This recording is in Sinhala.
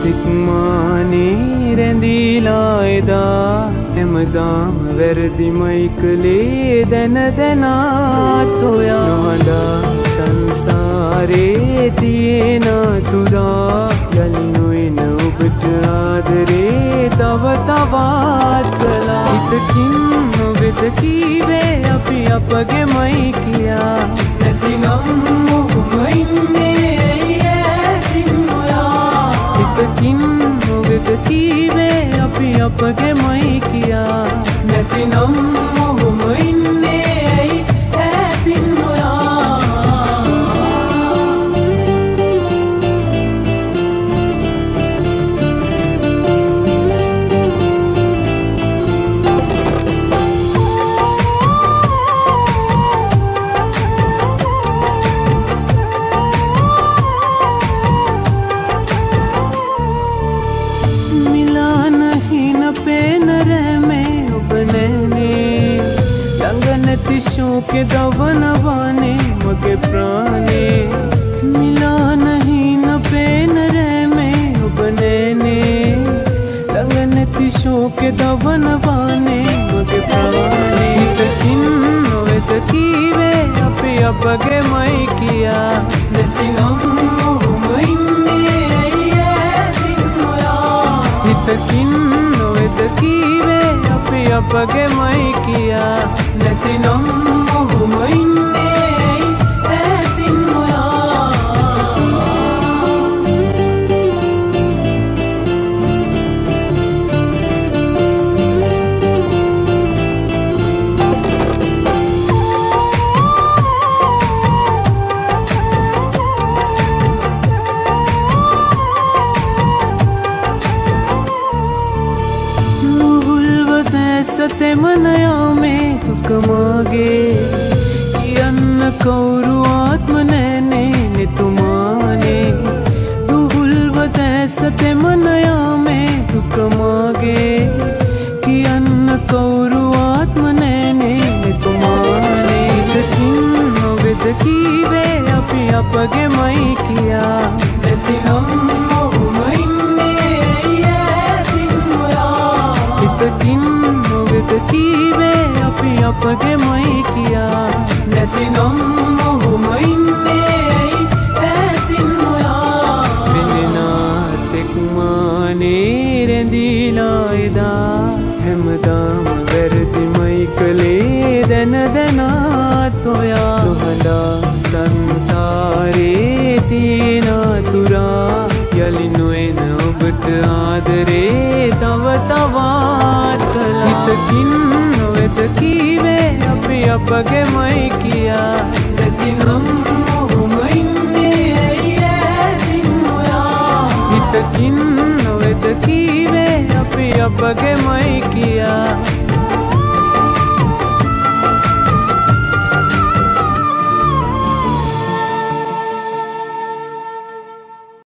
තික්මානේ රැඳීලා එදා හැමදාම වැරදිමයි කළේ දැන දැනත් ඔයා නොහඬා සංසාරේ තියෙන තුරා යලි නොයන ඔබට ආදරේ තව තවත් කළා හිතකින් නොවෙද කීවේ අපි අපගේමයි කියා නැතිනම් ඔබම ඉන්නේ ඇයිදින් ඔයා හිතකින් නොවෙද කීවේ අපි අපගේමයි කියා නැතිනම් ඔබම ඉන්නේ ඇයිදින් ඔයා शौक दवनवाने मगे प्राणे मिला नहीं न पेन रे में बनेने लगनती शौक दवनवाने मगे प्राणे तकिन वेद कीवे अपे अपगे मई किया नतिनम मईने दिन मोया हितकिन वेद कीवे अपे अपगे मई किया නැතිනම් ඔහුම ඉන්නේ ඇතින් ඔයා මුහුල්ව දැසතෙ මනයා මේ तुकमागे कियन्न कौरु आत्म नैने ने तुमाने दुहुल्व दैसते मनया में तुकमागे कियन्न कौरु आत्म नैने ने तुमाने तकिन वेद कीवे अपि अपगे मई किया नतिनम ओहुम इन्ने ऐदिन ओया हितकिन वेद कीवे अपि अपगे मई किया නැතිනම් ඔහුම ඉන්නේ ඇතින් ඔයා වෙනනා තික්මානේ රැඳීලා එදා හැමදාම වැරදිමයි කළේ දැන දැනත් ඔයා නොහඬා සංසාරේ තියෙන තුරා යලි නොයන ඔබට ආදරේ තව තවත් කළා හිතකින් නොවෙද කීවේ අපි අපගේමයි කියා නැතිනම් ඔහුම ඉන්නේ ඇයිදින් ඔයා හිතකින් නොවෙද කීවේ අපි අපගේමයි කියා